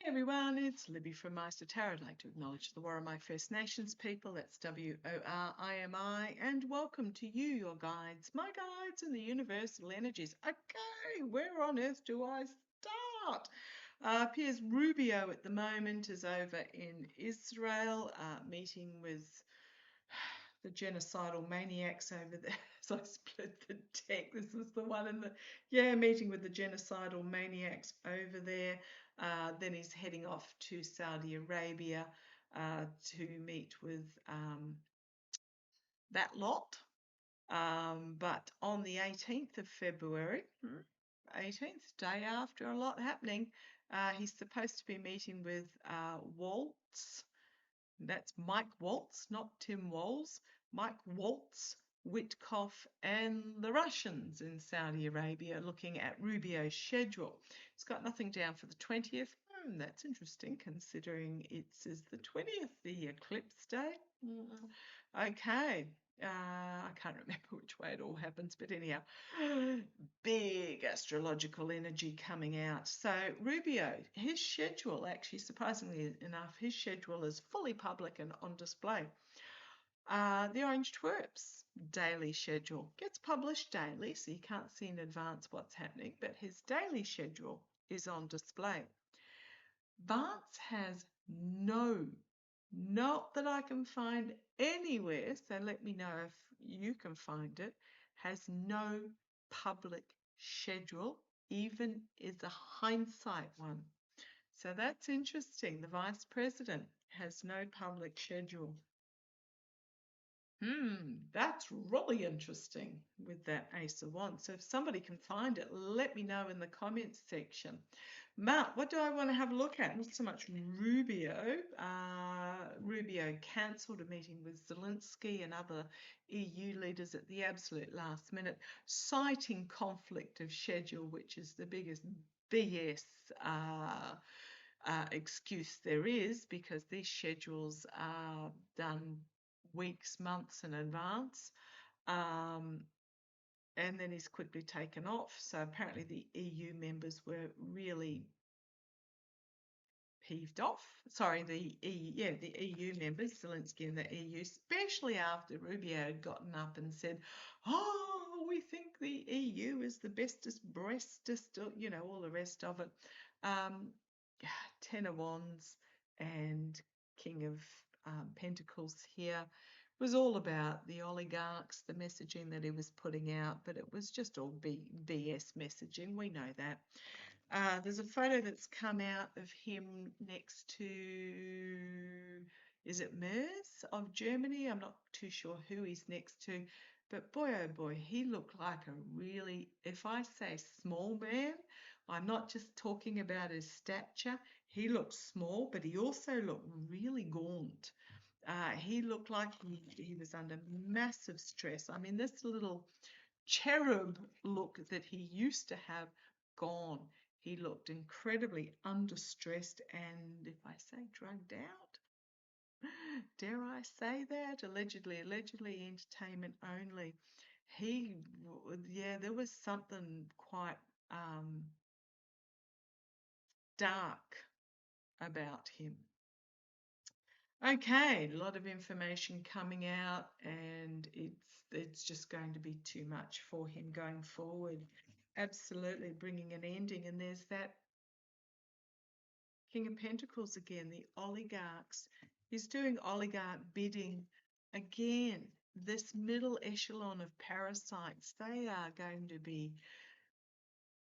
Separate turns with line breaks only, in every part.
Everyone, it's Libby from Meister Tarot. I'd like to acknowledge the Warramai First Nations people, that's W-O-R-I-M-I, and welcome to you, your guides, my guides and the universal energies. Okay, where on earth do I start? Appears Rubio at the moment is over in Israel, meeting with the genocidal maniacs over there. So I split the deck. This was the one in the, meeting with the genocidal maniacs over there. Then he's heading off to Saudi Arabia to meet with that lot. But on the 18th of February, 18th, day after a lot happening, he's supposed to be meeting with Waltz. That's Mike Waltz, not Tim Walz. Mike Waltz, Witkoff, and the Russians in Saudi Arabia, looking at Rubio's schedule. It's got nothing down for the 20th. That's interesting, considering it says the 20th, the eclipse day. Okay. I can't remember which way it all happens, but anyhow, big astrological energy coming out. So Rubio, his schedule, actually, surprisingly enough, his schedule is fully public and on display. The Orange Twerps daily schedule gets published daily, so you can't see in advance what's happening, but his daily schedule is on display. Vance has not that I can find anywhere, so let me know if you can find it, has no public schedule, even is a hindsight one. So that's interesting. The Vice President has no public schedule. That's really interesting with that Ace of Wands. So if somebody can find it, let me know in the comments section. Mark, what do I want to have a look at? Not so much Rubio. Rubio cancelled a meeting with Zelensky and other EU leaders at the absolute last minute, citing conflict of schedule, which is the biggest BS excuse there is, because these schedules are done weeks, months in advance. And then he's quickly taken off. So apparently the EU members were really peeved off. Sorry, the EU members, Zelensky and the EU, especially after Rubio had gotten up and said, "Oh, we think the EU is the bestest, breastest," all the rest of it. Ten of Wands and King of Pentacles here was all about the oligarchs, the messaging that he was putting out, but it was just all BS messaging. We know that. There's a photo that's come out of him next to, is it Merz of Germany? I'm not too sure who he's next to, but boy, oh boy, he looked like a really, if I say small man, I'm not just talking about his stature. He looked small, but he also looked really gaunt. He looked like he was under massive stress. I mean, this little cherub look that he used to have, gone. He looked incredibly understressed and, if I say drugged out, dare I say that? Allegedly, entertainment only. There was something quite dark about him. Okay, a lot of information coming out, and it's just going to be too much for him going forward. Absolutely bringing an ending. And there's that King of Pentacles again, the oligarchs. He's doing oligarch bidding again. This middle echelon of parasites, they are going to be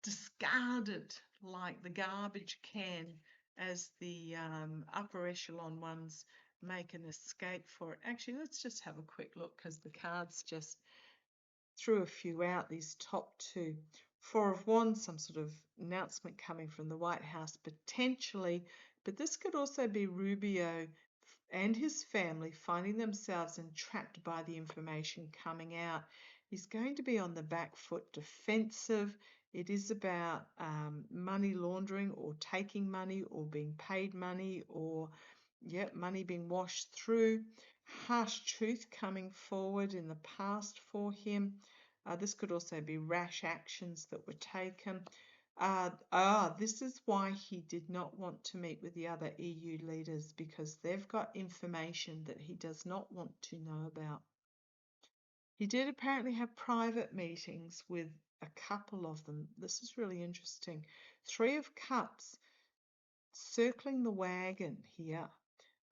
discarded like the garbage can as the upper echelon ones make an escape for it. Actually, let's just have a quick look, because the cards just threw a few out, these top two. Four of Wands, some sort of announcement coming from the White House, potentially, but this could also be Rubio and his family finding themselves entrapped by the information coming out. He's going to be on the back foot, defensive. It is about money laundering, or taking money, or being paid money, or money being washed through. Harsh truth coming forward in the past for him. This could also be rash actions that were taken. This is why he did not want to meet with the other EU leaders, because they've got information that he does not want to know about. He did apparently have private meetings with a couple of them. This is really interesting. Three of Cups circling the wagon here.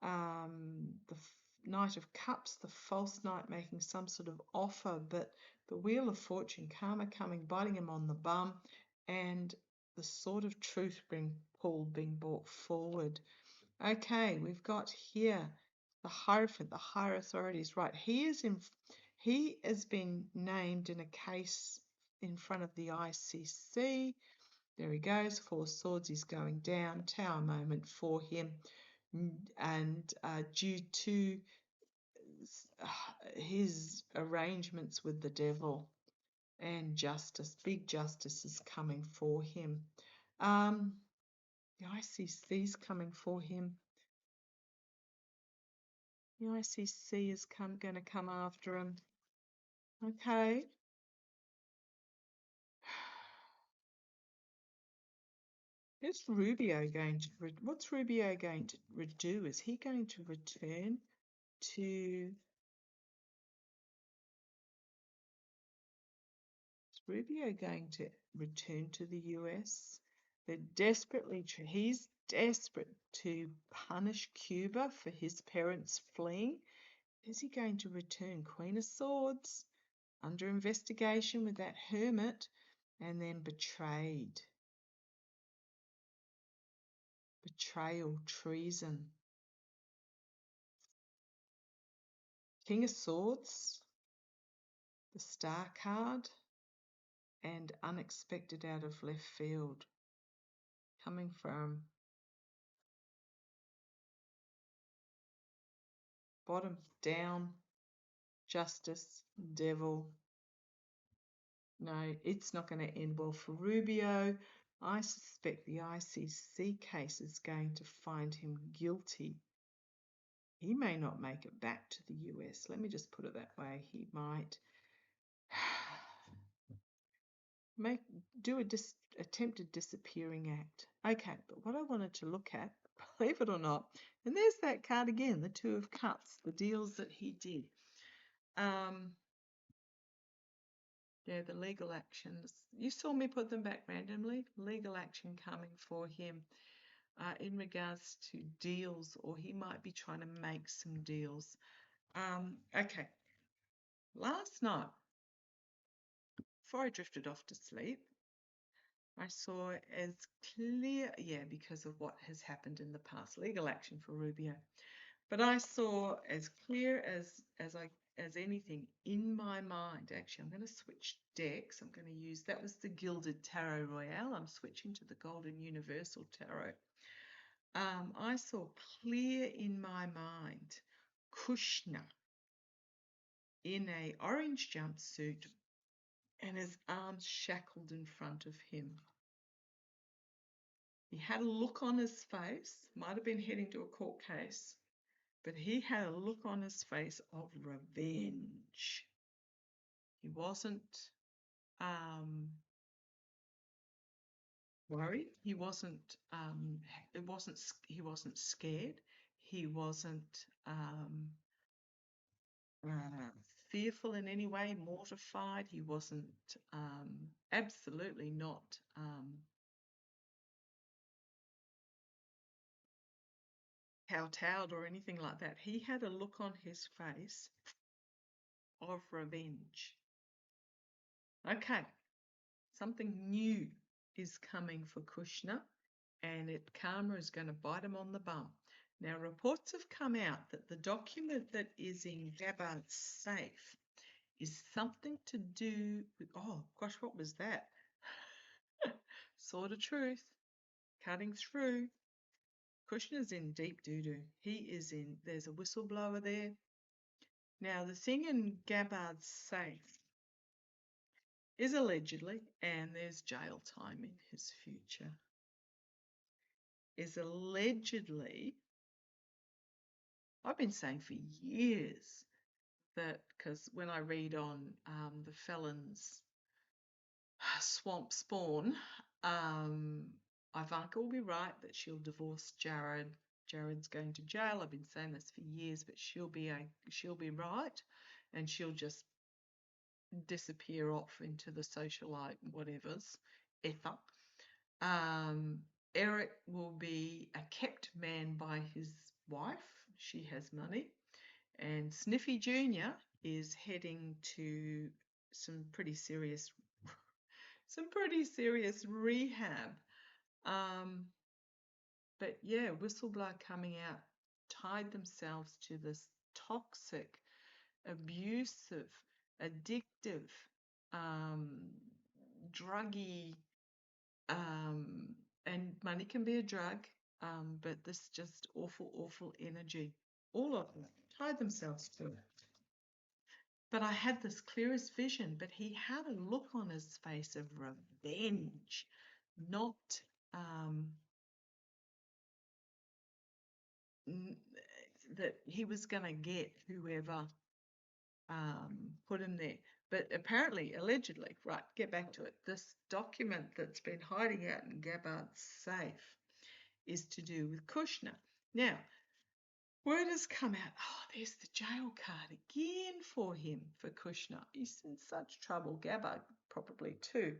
The Knight of Cups, the false knight making some sort of offer, but the Wheel of Fortune, karma coming, biting him on the bum, and the Sword of Truth being brought forward. Okay, we've got here the Hierophant, the higher authorities. Right, he has been named in a case in front of the ICC. There he goes, 4 swords, he's going down, tower moment for him. And due to his arrangements with the devil and justice, big justice is coming for him. The ICC's coming for him. The ICC is going to come after him. Okay. What's Rubio going to do? Is he going to return to? Is Rubio going to return to the US? He's desperate to punish Cuba for his parents fleeing. Is he going to return? Queen of Swords, under investigation with that hermit, and then betrayed. Betrayal, treason. King of Swords, the Star card, and unexpected out of left field. Coming from bottom down, justice, devil. No, it's not going to end well for Rubio. I suspect the ICC case is going to find him guilty. He may not make it back to the US. Let me just put it that way. He might do a attempted disappearing act. Okay, but what I wanted to look at, believe it or not, and there's that card again, the Two of Cups, the deals that he did. Yeah, the legal actions. You saw me put them back randomly. Legal action coming for him in regards to deals, or he might be trying to make some deals. Okay. Last night, before I drifted off to sleep, I saw as clear, because of what has happened in the past, legal action for Rubio. But I saw as clear as anything in my mind. Actually, I'm going to switch decks. I'm going to use, that was the Gilded Tarot Royale. I'm switching to the Golden Universal Tarot. I saw clear in my mind Kushner in a orange jumpsuit and his arms shackled in front of him. He had a look on his face, might have been heading to a court case, but he had a look on his face of revenge. He wasn't worried. He wasn't scared. He wasn't fearful in any way, mortified. He wasn't absolutely not kowtowed or anything like that. He had a look on his face of revenge. Okay, something new is coming for Kushner, and karma is going to bite him on the bum. Now, reports have come out that the document that is in Gabbard's safe is something to do with, oh gosh, what was that? Sword of Truth, cutting through. Kushner's in deep doo-doo. There's a whistleblower there. Now, the thing in Gabbard's safe is allegedly, and there's jail time in his future, is allegedly, I've been saying for years that, because when I read on the felons swamp spawn, Ivanka will be right that she'll divorce Jared. Jared's going to jail. I've been saying this for years, but she'll be right, and she'll just disappear off into the socialite whatever's ether. Eric will be a kept man by his wife. She has money. And Sniffy Jr. is heading to some pretty serious rehab. But yeah, whistleblower coming out tied themselves to this toxic, abusive, addictive, druggy, and money can be a drug, but this just awful energy. All of them tied themselves to it. But I had this clearest vision, but he had a look on his face of revenge, not that he was going to get whoever put him there. But apparently, allegedly, right, get back to it, this document that's been hiding out in Gabbard's safe is to do with Kushner. Now, word has come out, there's the jail card again for him, for Kushner. He's in such trouble, Gabbard probably too.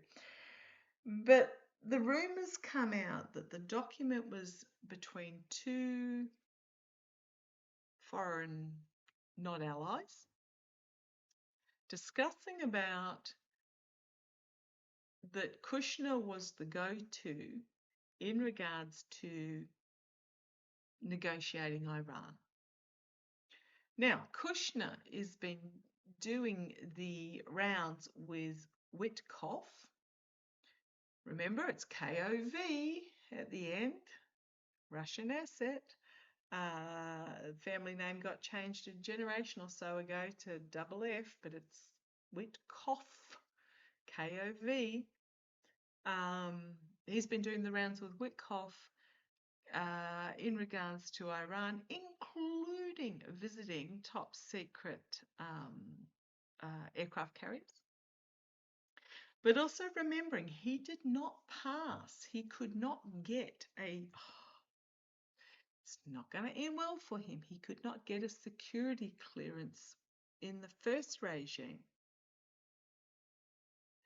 But the rumours come out that the document was between two foreign not allies discussing about that Kushner was the go-to in regards to negotiating Iran. Now, Kushner has been doing the rounds with Witkoff. Remember, it's KOV at the end, Russian asset. Family name got changed a generation or so ago to double F, but it's Witkoff, KOV. He's been doing the rounds with Witkoff in regards to Iran, including visiting top secret aircraft carriers. But also remembering he did not pass. He could not get it's not going to end well for him. He could not get a security clearance in the first regime.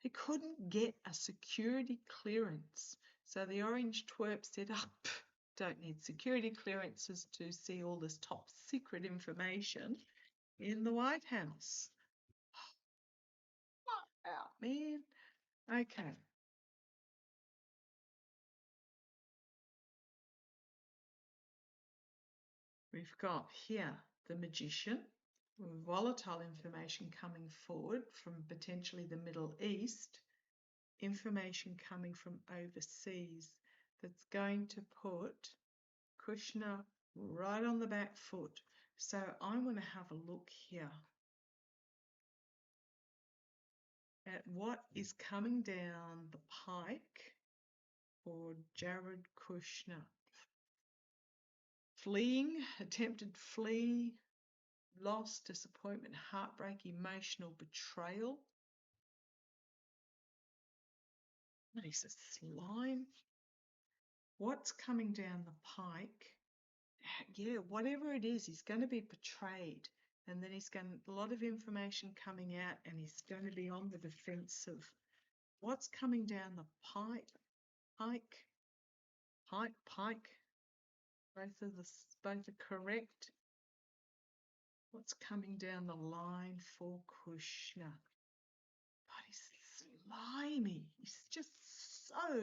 He couldn't get a security clearance. So the orange twerp said, don't need security clearances to see all this top secret information in the White House. Far out, man. Okay. We've got here the magician, volatile information coming forward from potentially the Middle East, information coming from overseas that's going to put Kushner right on the back foot. So I want to have a look here at what is coming down the pike for Jared Kushner. Fleeing, attempted flee, loss, disappointment, heartbreak, emotional betrayal. What is a slime? What's coming down the pike? Yeah, whatever it is, he's going to be betrayed. And then he's going a lot of information coming out, and he's going to be on the defensive. What's coming down the pike? Pike. Both are correct. What's coming down the line for Kushner? But he's slimy. He's just so...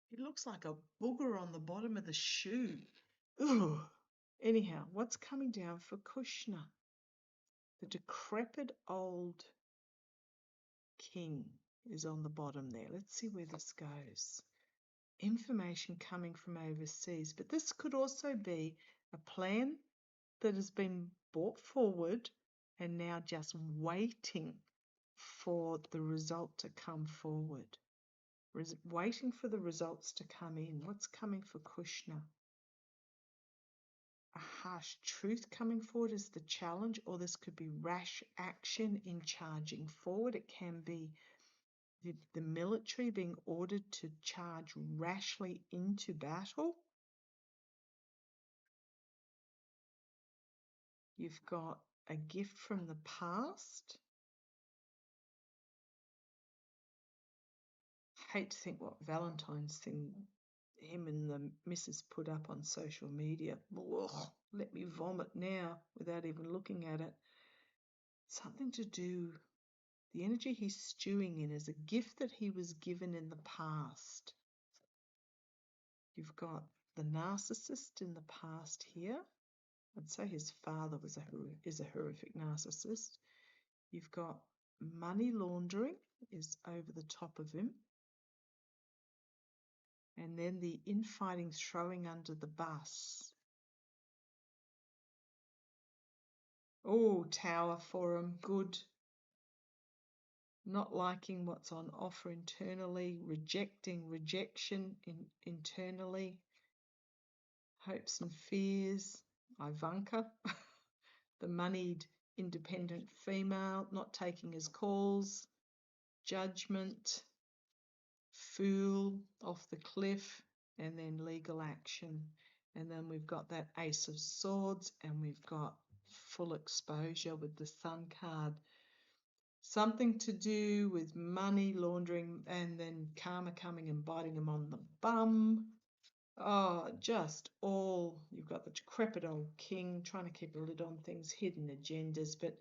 He looks like a booger on the bottom of the shoe. Ugh. Anyhow, what's coming down for Kushner? The decrepit old king is on the bottom there. Let's see where this goes. Information coming from overseas, but this could also be a plan that has been brought forward and now just waiting for the result to come forward. Waiting for the results to come in. What's coming for Kushner? a harsh truth coming forward as the challenge, or this could be rash action in charging forward. It can be the military being ordered to charge rashly into battle. You've got a gift from the past. I hate to think what Valentine's thing him and the missus put up on social media. Ugh, let me vomit now without even looking at it. Something to do, the energy he's stewing in is a gift that he was given in the past. You've got the narcissist in the past here. I'd say his father is a horrific narcissist. You've got money laundering is over the top of him. And then the infighting, throwing under the bus. Oh, Tower for him, good. Not liking what's on offer internally, rejection internally. Hopes and fears, Ivanka. The moneyed independent female, not taking his calls. Judgment, fool, off the cliff, and then legal action. And then we've got that Ace of Swords, and we've got full exposure with the Sun card. Something to do with money laundering, and then karma coming and biting him on the bum. Oh, just all. You've got the decrepit old king trying to keep a lid on things, hidden agendas, but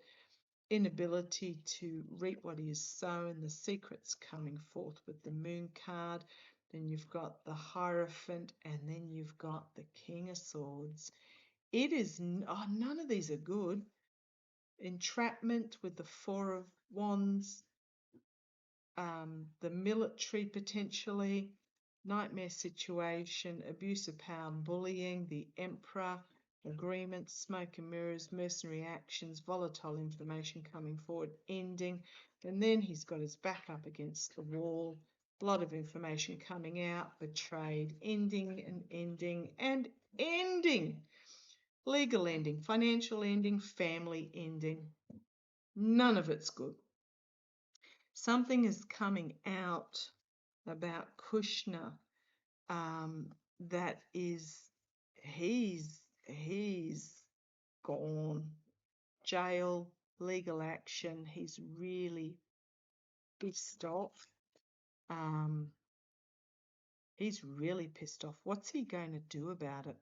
inability to reap what he has sown, the secrets coming forth with the Moon card. Then you've got the Hierophant, and then you've got the King of Swords. It is, none of these are good. Entrapment with the Four of Wands, the military potentially, nightmare situation, abuse of power and bullying, the Emperor, agreements, smoke and mirrors, mercenary actions, volatile information coming forward, ending. And then he's got his back up against the wall, a lot of information coming out, betrayed, ending and ending and ending. Legal ending, financial ending, family ending. None of it's good. Something is coming out about Kushner that is, he's gone. Jail, legal action. He's really pissed off. He's really pissed off. What's he going to do about it?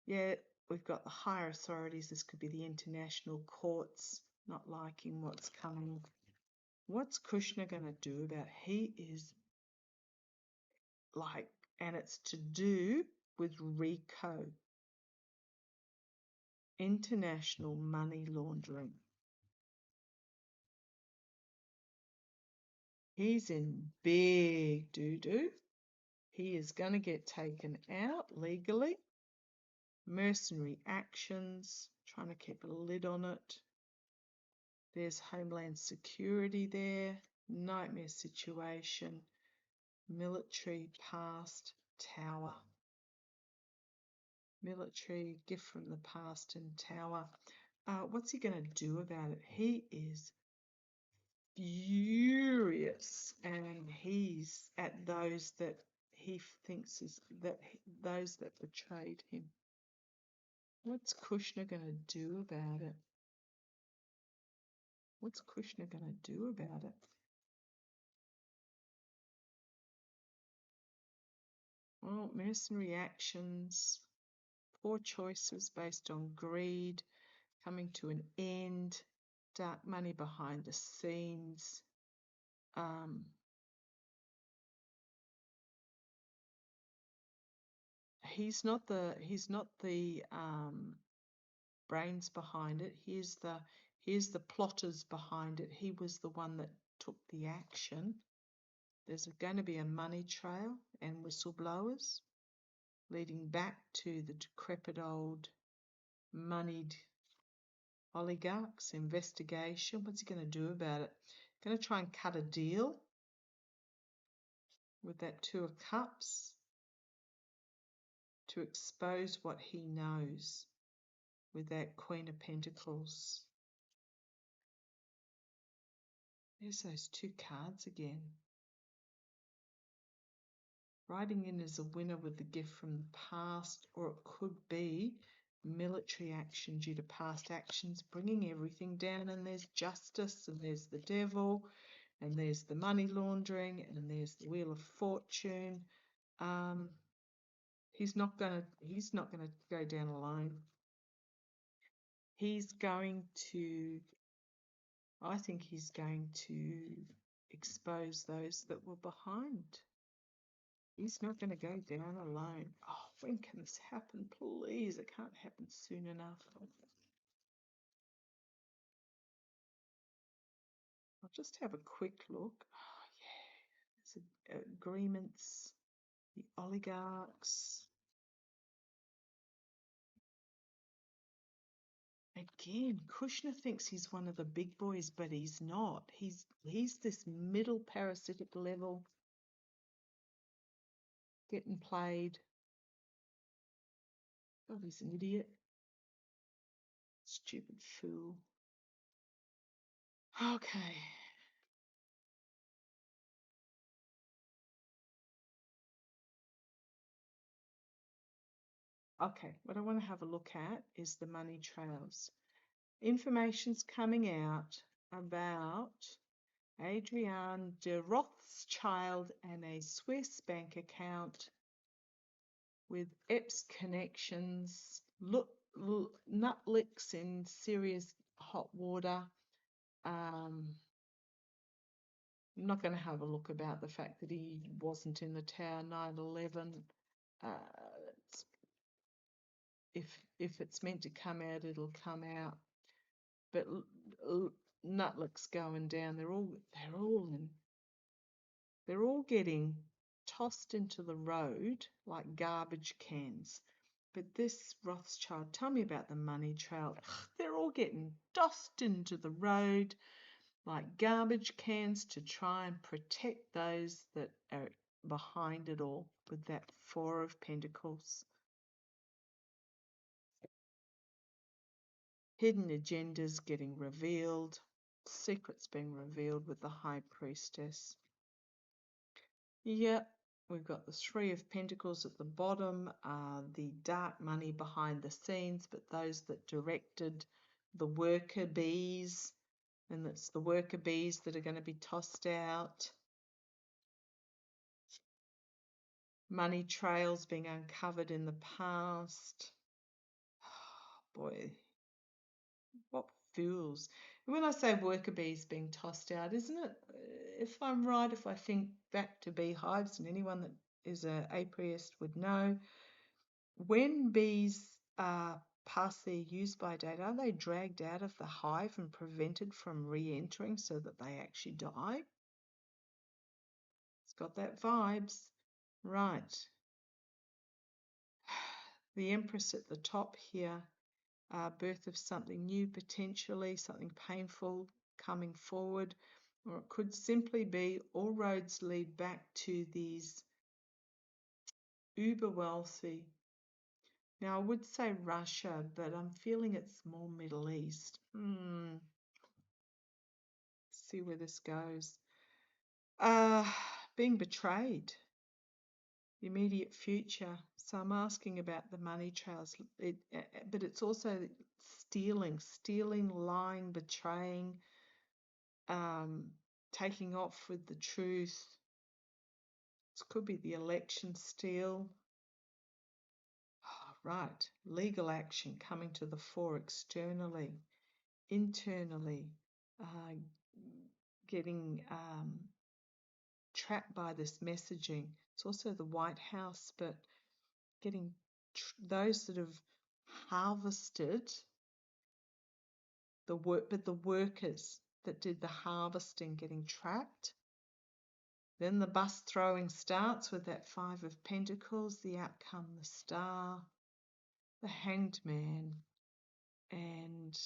Yeah, we've got the higher authorities. This could be the international courts not liking what's coming. What's Kushner going to do about it? He is like, and it's to do with RICO, international money laundering. He's in big doo-doo. He is going to get taken out legally. Mercenary actions, trying to keep a lid on it. There's Homeland Security there. Nightmare situation. Military past, Tower. Military, gift from the past and Tower. What's he going to do about it? He is furious, and he's at those that he thinks is that those that betrayed him. What's Kushner going to do about it? What's Kushner going to do about it? Well, mercenary actions, poor choices based on greed, coming to an end, dark money behind the scenes. He's not the brains behind it. Here's the plotters behind it. He was the one that took the action. There's going to be a money trail and whistleblowers leading back to the decrepit old moneyed oligarchs. Investigation. What's he going to do about it? Going to try and cut a deal with that Two of Cups to expose what he knows. with that Queen of Pentacles. There's those two cards again. Riding in as a winner with the gift from the past, or it could be military action due to past actions, bringing everything down, and there's justice, and there's the devil, and there's the money laundering, and there's the Wheel of Fortune. He's not gonna go down alone. I think he's going to expose those that were behind. He's not going to go down alone. Oh, when can this happen? Please, it can't happen soon enough. I'll just have a quick look. Oh, yeah. There's agreements, the oligarchs. Again, Kushner thinks he's one of the big boys, but he's not. He's this middle parasitic level getting played. Oh, he's an idiot. Stupid fool. Okay. Okay, what I want to have a look at is the money trails. Information's coming out about Adrian de Rothschild and a Swiss bank account with EPS connections, nut licks in serious hot water. I'm not going to have a look about the fact that he wasn't in the tower 9/11. If it's meant to come out, it'll come out. But Nutlick's going down. They're all getting tossed into the road like garbage cans. But this Rothschild, tell me about the money trail. They're all getting tossed into the road like garbage cans to try and protect those that are behind it all with that Four of Pentacles. Hidden agendas getting revealed, secrets being revealed with the High Priestess. Yep, we've got the Three of Pentacles at the bottom, the dark money behind the scenes, but those that directed the worker bees, and it's the worker bees that are going to be tossed out. Money trails being uncovered in the past. Oh, boy, what fools. And when I say worker bees being tossed out, isn't it, if I'm right, if I think back to beehives, and anyone that is an apiarist would know, when bees pass their use-by date, are they dragged out of the hive and prevented from re-entering so that they actually die? It's got that vibes. Right. The Empress at the top here, birth of something new, potentially, something painful coming forward, or it could simply be all roads lead back to these uber wealthy. Now, I would say Russia, but I'm feeling it's more Middle East. See where this goes. Being betrayed. Immediate future. So I'm asking about the money trails, but it's also stealing, lying, betraying, taking off with the truth. This could be the election steal. Right, legal action coming to the fore externally, internally, getting trapped by this messaging. It's also the White House, but getting those that have harvested the work, but the workers that did the harvesting getting trapped. Then the bus throwing starts with that Five of Pentacles, the outcome, the Star, the Hanged Man, and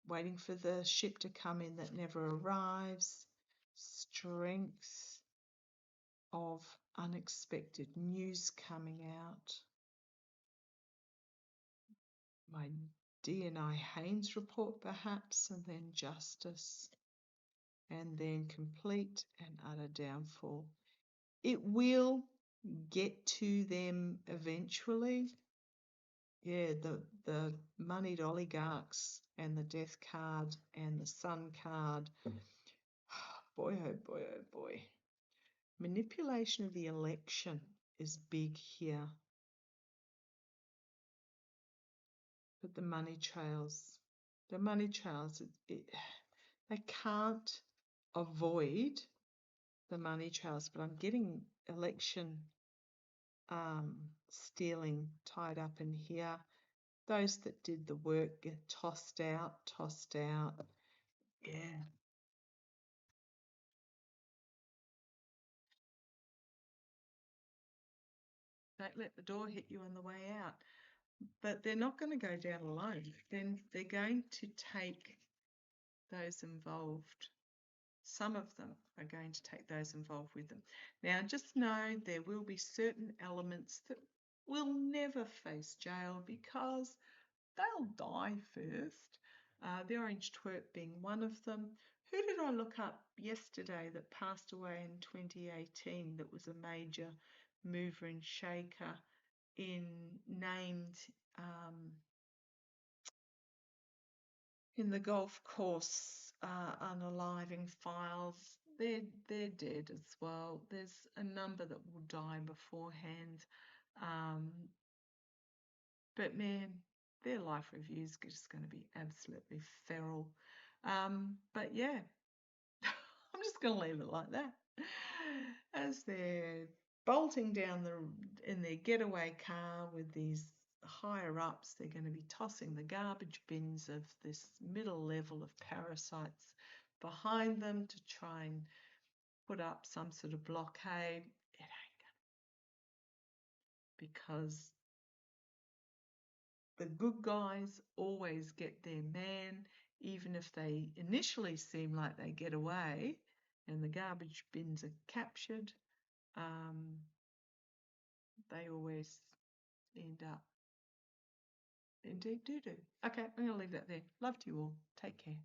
waiting for the ship to come in that never arrives. Strength of unexpected news coming out. my D&I Haynes report perhaps, and then justice, and then complete and utter downfall. It will get to them eventually. Yeah, the moneyed oligarchs and the death card and the sun card. Boy, oh boy, oh boy. Manipulation of the election is big here. But the money trails, they can't avoid the money trails, but I'm getting election stealing tied up in here. Those that did the work get tossed out. Yeah. Don't let the door hit you on the way out. But they're not going to go down alone. Then they're going to take those involved. Some of them are going to take those involved with them. Now, just know there will be certain elements that will never face jail because they'll die first. The Orange Twerp being one of them. Who did I look up yesterday that passed away in 2018 that was a major mover and shaker named in the golf course unaliving files? They're dead as well. There's a number that will die beforehand. But man, their life review is just going to be absolutely feral. But yeah, I'm just going to leave it like that. As they're bolting down in their getaway car with these higher ups, they're going to be tossing the garbage bins of this middle level of parasites behind them to try and put up some sort of blockade. It ain't going to, because the good guys always get their man, even if they initially seem like they get away and the garbage bins are captured. They always end up in deep doo-doo. Okay, I'm going to leave that there. Love to you all. Take care.